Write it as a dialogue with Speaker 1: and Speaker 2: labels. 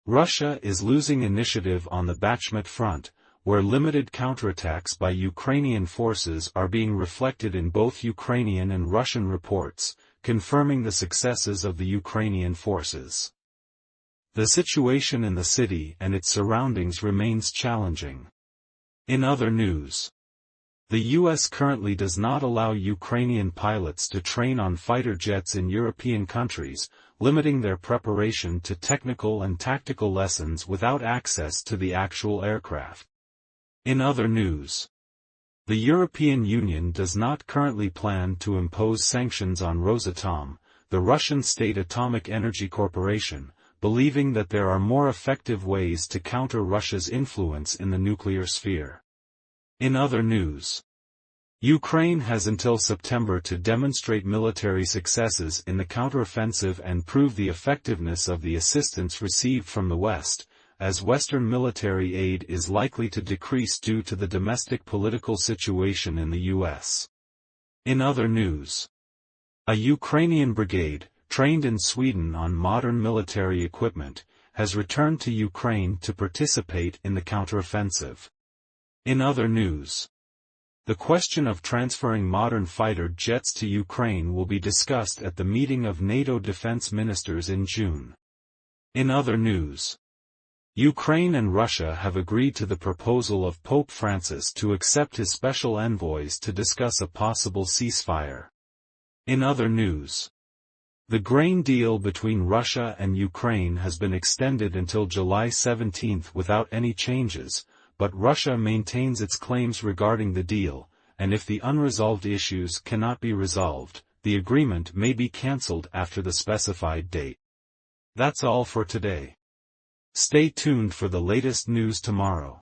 Speaker 1: Russia is losing initiative on the Bakhmut front, where limited counterattacks by Ukrainian forces are being reflected in both Ukrainian and Russian reports, confirming the successes of the Ukrainian forces. The situation in the city and its surroundings remains challenging. In other news, the U.S. currently does not allow Ukrainian pilots to train on fighter jets in European countries, limiting their preparation to technical and tactical lessons without access to the actual aircraft. In other news, the European Union does not currently plan to impose sanctions on Rosatom, the Russian state atomic energy corporation, believing that there are more effective ways to counter Russia's influence in the nuclear sphere. In other news, Ukraine has until September to demonstrate military successes in the counteroffensive and prove the effectiveness of the assistance received from the West, as Western military aid is likely to decrease due to the domestic political situation in the U.S. In other news, a Ukrainian brigade, trained in Sweden on modern military equipment, has returned to Ukraine to participate in the counteroffensive. In other news, the question of transferring modern fighter jets to Ukraine will be discussed at the meeting of NATO defense ministers in June. In other news, Ukraine and Russia have agreed to the proposal of Pope Francis to accept his special envoys to discuss a possible ceasefire. In other news, the grain deal between Russia and Ukraine has been extended until July 17 without any changes, but Russia maintains its claims regarding the deal, and if the unresolved issues cannot be resolved, the agreement may be cancelled after the specified date. That's all for today. Stay tuned for the latest news tomorrow.